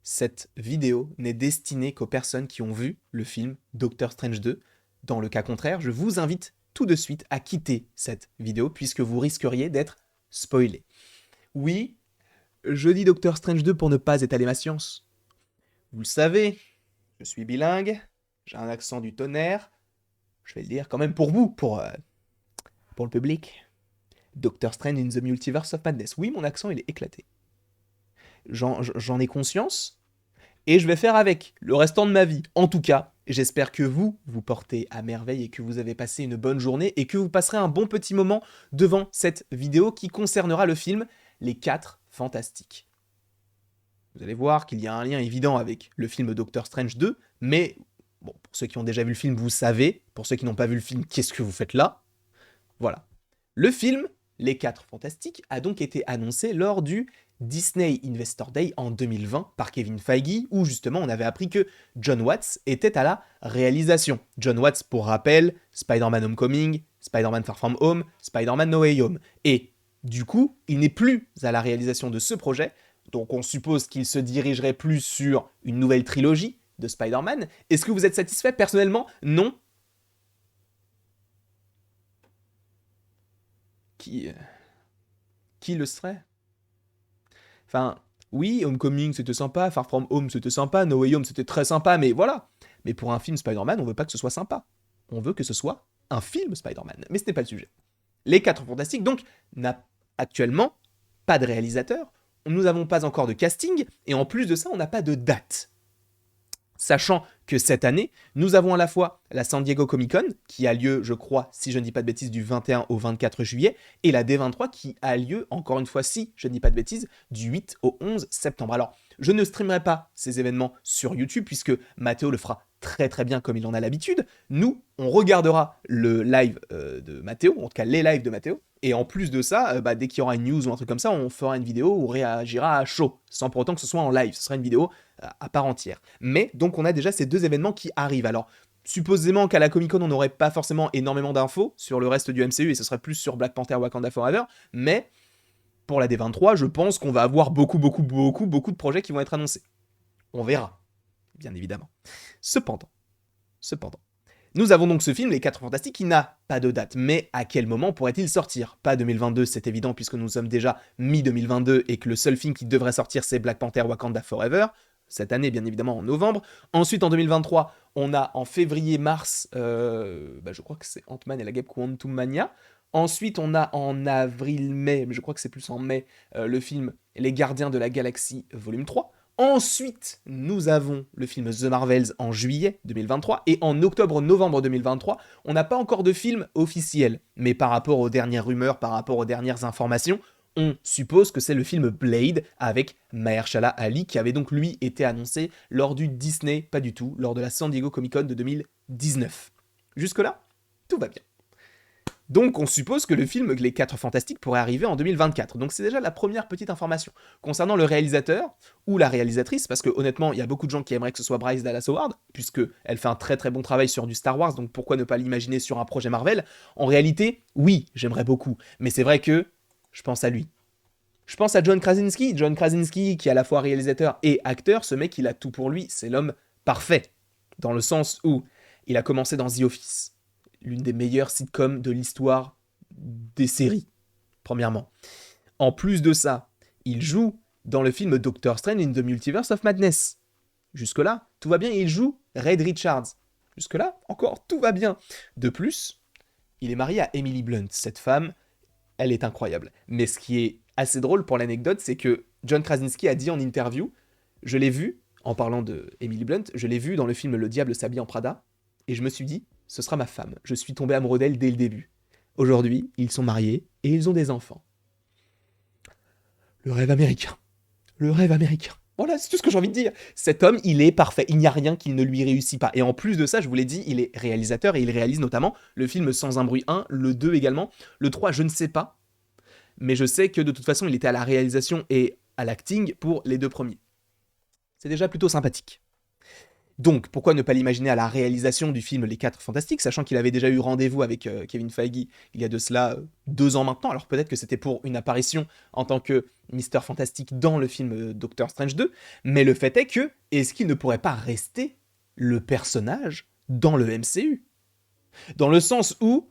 cette vidéo n'est destinée qu'aux personnes qui ont vu le film Doctor Strange 2. Dans le cas contraire, je vous invite tout de suite à quitter cette vidéo puisque vous risqueriez d'être spoilé. Oui, je dis Doctor Strange 2 pour ne pas étaler ma science. Vous le savez, je suis bilingue, j'ai un accent du tonnerre. Je vais le dire quand même pour vous, pour le public. Doctor Strange in the Multiverse of Madness. Oui, mon accent, il est éclaté. J'en ai conscience, et je vais faire avec le restant de ma vie. En tout cas, j'espère que vous portez à merveille et que vous avez passé une bonne journée et que vous passerez un bon petit moment devant cette vidéo qui concernera le film Les 4 Fantastiques. Vous allez voir qu'il y a un lien évident avec le film Doctor Strange 2, mais bon, pour ceux qui ont déjà vu le film, vous savez. Pour ceux qui n'ont pas vu le film, qu'est-ce que vous faites là? Voilà. Le film Les 4 Fantastiques a donc été annoncé lors du Disney Investor Day en 2020 par Kevin Feige, où justement on avait appris que John Watts était à la réalisation. John Watts, pour rappel, Spider-Man Homecoming, Spider-Man Far From Home, Spider-Man No Way Home. Et du coup, il n'est plus à la réalisation de ce projet, donc on suppose qu'il se dirigerait plus sur une nouvelle trilogie de Spider-Man. Est-ce que vous êtes satisfait? Personnellement, non. Qui le serait? Enfin, oui, Homecoming c'était sympa, Far From Home c'était sympa, No Way Home c'était très sympa, mais voilà. Mais pour un film Spider-Man, on veut pas que ce soit sympa. On veut que ce soit un film Spider-Man. Mais ce n'est pas le sujet. Les 4 Fantastiques, donc, n'a actuellement pas de réalisateur, nous n'avons pas encore de casting, et en plus de ça, on n'a pas de date. Sachant que cette année, nous avons à la fois la San Diego Comic Con, qui a lieu, je crois, si je ne dis pas de bêtises, du 21 au 24 juillet, et la D23 qui a lieu, encore une fois, si je ne dis pas de bêtises, du 8 au 11 septembre. Alors, je ne streamerai pas ces événements sur YouTube, puisque Mathéo le fera très très bien comme il en a l'habitude. Nous, on regardera le live de Mathéo, en tout cas les lives de Mathéo, et en plus de ça, dès qu'il y aura une news ou un truc comme ça, on fera une vidéo où on réagira à chaud, sans pour autant que ce soit en live. Ce sera une vidéo à part entière. Mais donc on a déjà ces deux événements qui arrivent. Alors supposément qu'à la Comic Con on n'aurait pas forcément énormément d'infos sur le reste du MCU et ce serait plus sur Black Panther Wakanda Forever, mais pour la D23 je pense qu'on va avoir beaucoup de projets qui vont être annoncés. On verra, bien évidemment. Cependant, nous avons donc ce film, Les 4 Fantastiques, qui n'a pas de date. Mais à quel moment pourrait-il sortir? Pas 2022, c'est évident, puisque nous sommes déjà mi-2022 et que le seul film qui devrait sortir, c'est Black Panther Wakanda Forever. Cette année, bien évidemment, en novembre. Ensuite, en 2023, on a en février-mars, je crois que c'est Ant-Man et la Guêpe Quantum Mania. Ensuite, on a en avril-mai, mais je crois que c'est plus en mai, le film Les Gardiens de la Galaxie, volume 3. Ensuite, nous avons le film The Marvels en juillet 2023, et en octobre-novembre 2023, on n'a pas encore de film officiel, mais par rapport aux dernières rumeurs, par rapport aux dernières informations, on suppose que c'est le film Blade avec Mahershala Ali, qui avait donc lui été annoncé lors du Disney, pas du tout, lors de la San Diego Comic Con de 2019. Jusque-là, tout va bien. Donc on suppose que le film Les 4 Fantastiques pourrait arriver en 2024. Donc c'est déjà la première petite information. Concernant le réalisateur ou la réalisatrice, parce que honnêtement, il y a beaucoup de gens qui aimeraient que ce soit Bryce Dallas Howard, puisqu'elle fait un très très bon travail sur du Star Wars, donc pourquoi ne pas l'imaginer sur un projet Marvel? En réalité, oui, j'aimerais beaucoup, mais c'est vrai que je pense à lui. Je pense à John Krasinski qui est à la fois réalisateur et acteur. Ce mec, il a tout pour lui, c'est l'homme parfait. Dans le sens où il a commencé dans The Office, l'une des meilleures sitcoms de l'histoire des séries, premièrement. En plus de ça, il joue dans le film Doctor Strange in the Multiverse of Madness. Jusque-là, tout va bien, il joue Reed Richards. Jusque-là, encore, tout va bien. De plus, il est marié à Emily Blunt. Cette femme, elle est incroyable. Mais ce qui est assez drôle pour l'anecdote, c'est que John Krasinski a dit en interview, je l'ai vu, en parlant de Emily Blunt, je l'ai vu dans le film Le Diable s'habille en Prada, et je me suis dit, ce sera ma femme. Je suis tombé amoureux d'elle dès le début. Aujourd'hui, ils sont mariés et ils ont des enfants. Le rêve américain. Le rêve américain. Voilà, c'est tout ce que j'ai envie de dire. Cet homme, il est parfait. Il n'y a rien qui ne lui réussit pas. Et en plus de ça, je vous l'ai dit, il est réalisateur et il réalise notamment le film Sans un bruit 1, le 2 également. Le 3, je ne sais pas. Mais je sais que de toute façon, il était à la réalisation et à l'acting pour les deux premiers. C'est déjà plutôt sympathique. Donc, pourquoi ne pas l'imaginer à la réalisation du film Les 4 Fantastiques, sachant qu'il avait déjà eu rendez-vous avec Kevin Feige il y a de cela 2 ans maintenant. Alors peut-être que c'était pour une apparition en tant que Mister Fantastique dans le film Doctor Strange 2, mais le fait est que, est-ce qu'il ne pourrait pas rester le personnage dans le MCU? Dans le sens où,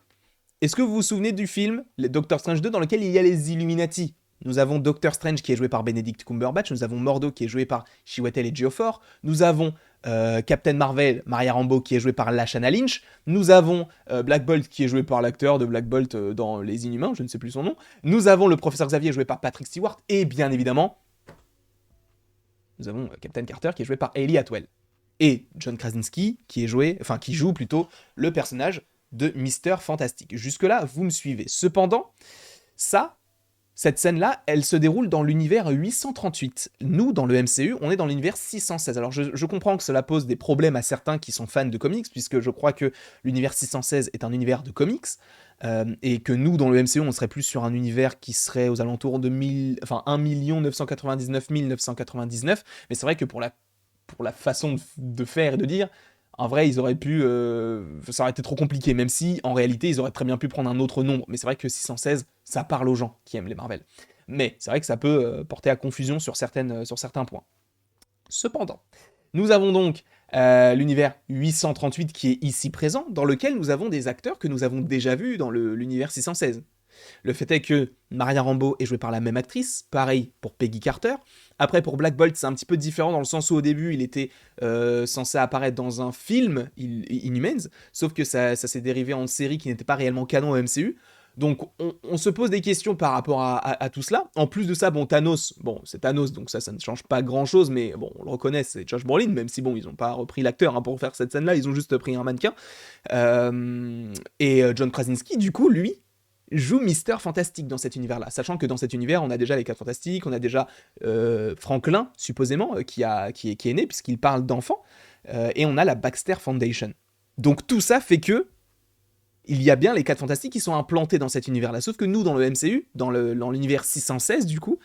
est-ce que vous vous souvenez du film Doctor Strange 2 dans lequel il y a les Illuminati? Nous avons Doctor Strange qui est joué par Benedict Cumberbatch, nous avons Mordo qui est joué par Chiwetel Ejiofor, nous avons Captain Marvel, Maria Rambeau qui est joué par Lashana Lynch, nous avons Black Bolt qui est joué par l'acteur de Black Bolt dans Les Inhumains, je ne sais plus son nom, nous avons le professeur Xavier joué par Patrick Stewart, et bien évidemment, nous avons Captain Carter qui est joué par Hayley Atwell. Et John Krasinski qui joue plutôt le personnage de Mister Fantastique. Jusque-là, vous me suivez. Cependant, cette scène-là, elle se déroule dans l'univers 838. Nous, dans le MCU, on est dans l'univers 616. Alors, je comprends que cela pose des problèmes à certains qui sont fans de comics, puisque je crois que l'univers 616 est un univers de comics, et que nous, dans le MCU, on serait plus sur un univers qui serait aux alentours de 1 999 999. Mais c'est vrai que pour la façon de faire et de dire, en vrai, ils auraient pu... ça aurait été trop compliqué, même si, en réalité, ils auraient très bien pu prendre un autre nombre. Mais c'est vrai que 616, ça parle aux gens qui aiment les Marvel. Mais c'est vrai que ça peut porter à confusion sur certains points. Cependant, nous avons donc l'univers 838 qui est ici présent, dans lequel nous avons des acteurs que nous avons déjà vus dans l'univers 616. Le fait est que Maria Rambeau est jouée par la même actrice, pareil pour Peggy Carter. Après, pour Black Bolt, c'est un petit peu différent dans le sens où au début, il était censé apparaître dans un film, Inhumans, sauf que ça s'est dérivé en série qui n'était pas réellement canon au MCU. Donc on se pose des questions par rapport à tout cela. En plus de ça, Thanos, c'est Thanos, donc ça ne change pas grand-chose, mais bon, on le reconnaît, c'est Josh Brolin, même si ils n'ont pas repris l'acteur pour faire cette scène-là, ils ont juste pris un mannequin. Et John Krasinski, du coup, lui, joue Mister Fantastique dans cet univers-là, sachant que dans cet univers, on a déjà les 4 Fantastiques, on a déjà Franklin, supposément, qui est né, puisqu'il parle d'enfant, et on a la Baxter Foundation. Donc tout ça fait que il y a bien les 4 Fantastiques qui sont implantés dans cet univers-là, sauf que nous, dans le MCU, dans l'univers 616, du coup,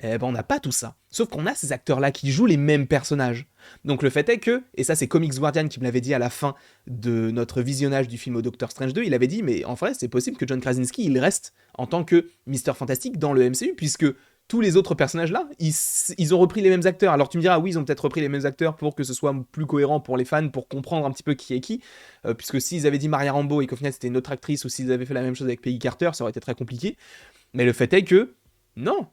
on n'a pas tout ça. Sauf qu'on a ces acteurs-là qui jouent les mêmes personnages. Donc le fait est que, et ça c'est Comics Guardian qui me l'avait dit à la fin de notre visionnage du film au Doctor Strange 2, il avait dit, mais en vrai c'est possible que John Krasinski il reste en tant que Mister Fantastique dans le MCU, puisque tous les autres personnages-là, ils ont repris les mêmes acteurs. Alors tu me diras, oui, ils ont peut-être repris les mêmes acteurs pour que ce soit plus cohérent pour les fans, pour comprendre un petit peu qui est qui, puisque s'ils avaient dit Maria Rambeau et qu'au final c'était une autre actrice, ou s'ils avaient fait la même chose avec Peggy Carter, ça aurait été très compliqué. Mais le fait est que, non,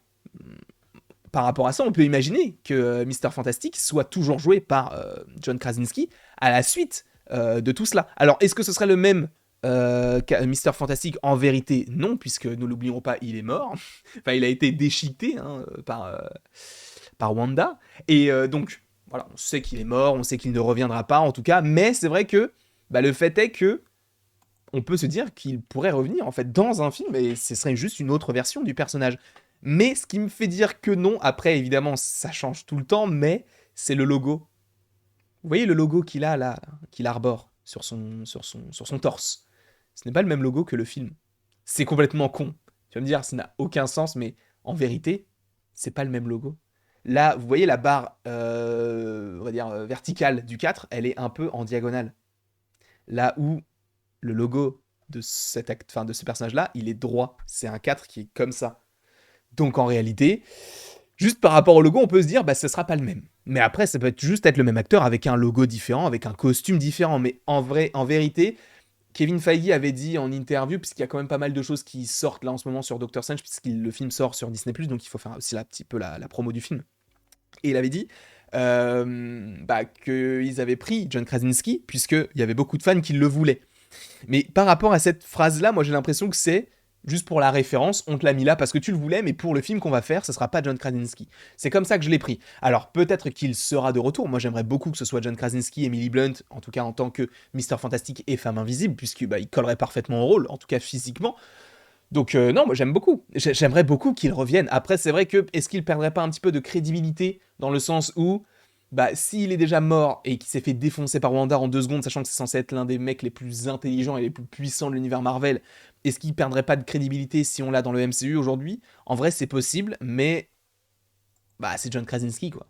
par rapport à ça, on peut imaginer que Mister Fantastique soit toujours joué par John Krasinski à la suite de tout cela. Alors, est-ce que ce serait le même Mister Fantastique? En vérité, non, puisque nous l'oublions pas, il est mort. Enfin, il a été déchiqueté par Wanda. Et donc, voilà, on sait qu'il est mort, on sait qu'il ne reviendra pas, en tout cas. Mais c'est vrai que le fait est que on peut se dire qu'il pourrait revenir, en fait, dans un film, et ce serait juste une autre version du personnage. Mais ce qui me fait dire que non, après évidemment ça change tout le temps, mais c'est le logo. Vous voyez le logo qu'il a là, qu'il arbore sur son torse. Ce n'est pas le même logo que le film. C'est complètement con. Tu vas me dire, ça n'a aucun sens, mais en vérité, c'est pas le même logo. Là, vous voyez la barre, on va dire, verticale du 4, elle est un peu en diagonale. Là où le logo de de ce personnage-là, il est droit. C'est un 4 qui est comme ça. Donc en réalité, juste par rapport au logo, on peut se dire, ce sera pas le même. Mais après, ça peut juste être le même acteur avec un logo différent, avec un costume différent. Mais en vérité, Kevin Feige avait dit en interview, puisqu'il y a quand même pas mal de choses qui sortent là en ce moment sur Doctor Strange, puisque le film sort sur Disney+, donc il faut faire aussi un petit peu la promo du film. Et il avait dit qu'ils avaient pris John Krasinski, puisqu'il y avait beaucoup de fans qui le voulaient. Mais par rapport à cette phrase-là, moi j'ai l'impression que c'est juste pour la référence, on te l'a mis là parce que tu le voulais, mais pour le film qu'on va faire, ce sera pas John Krasinski. C'est comme ça que je l'ai pris. Alors peut-être qu'il sera de retour. Moi j'aimerais beaucoup que ce soit John Krasinski, Emily Blunt, en tout cas en tant que Mister Fantastique et Femme Invisible, puisqu'il collerait parfaitement au rôle, en tout cas physiquement. Donc non, moi j'aime beaucoup. J'aimerais beaucoup qu'il revienne. Après c'est vrai que, est-ce qu'il perdrait pas un petit peu de crédibilité, dans le sens où, s'il est déjà mort et qu'il s'est fait défoncer par Wanda en 2 secondes, sachant que c'est censé être l'un des mecs les plus intelligents et les plus puissants de l'univers Marvel, est-ce qu'il perdrait pas de crédibilité si on l'a dans le MCU aujourd'hui? En vrai, c'est possible, mais c'est John Krasinski, quoi.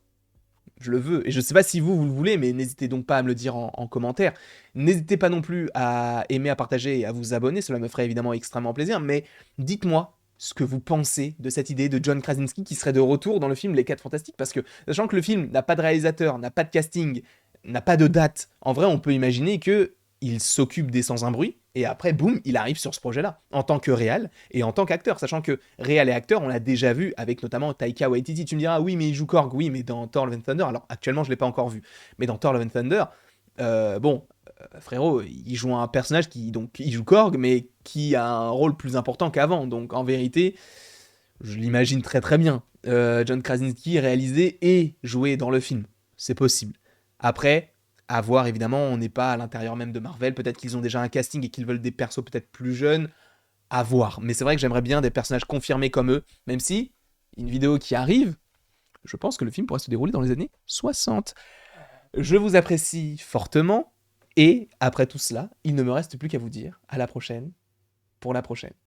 Je le veux. Et je sais pas si vous le voulez, mais n'hésitez donc pas à me le dire en commentaire. N'hésitez pas non plus à aimer, à partager et à vous abonner. Cela me ferait évidemment extrêmement plaisir. Mais dites-moi ce que vous pensez de cette idée de John Krasinski qui serait de retour dans le film Les 4 Fantastiques. Parce que, sachant que le film n'a pas de réalisateur, n'a pas de casting, n'a pas de date, en vrai, on peut imaginer que il s'occupe des Sans un bruit, et après, boum, il arrive sur ce projet-là, en tant que réal et en tant qu'acteur, sachant que réal et acteur, on l'a déjà vu avec notamment Taika Waititi. Tu me diras, oui, mais il joue Korg, oui, mais dans Thor Love and Thunder, alors actuellement, je l'ai pas encore vu, mais dans Thor Love and Thunder, frérot, il joue un personnage qui, donc, il joue Korg, mais qui a un rôle plus important qu'avant, donc en vérité, je l'imagine très très bien. John Krasinski réalisé et joué dans le film. C'est possible. Après, à voir évidemment, on n'est pas à l'intérieur même de Marvel. Peut-être qu'ils ont déjà un casting et qu'ils veulent des persos peut-être plus jeunes. À voir. Mais c'est vrai que j'aimerais bien des personnages confirmés comme eux. Même si, une vidéo qui arrive, je pense que le film pourrait se dérouler dans les années 60. Je vous apprécie fortement. Et après tout cela, il ne me reste plus qu'à vous dire à la prochaine pour la prochaine.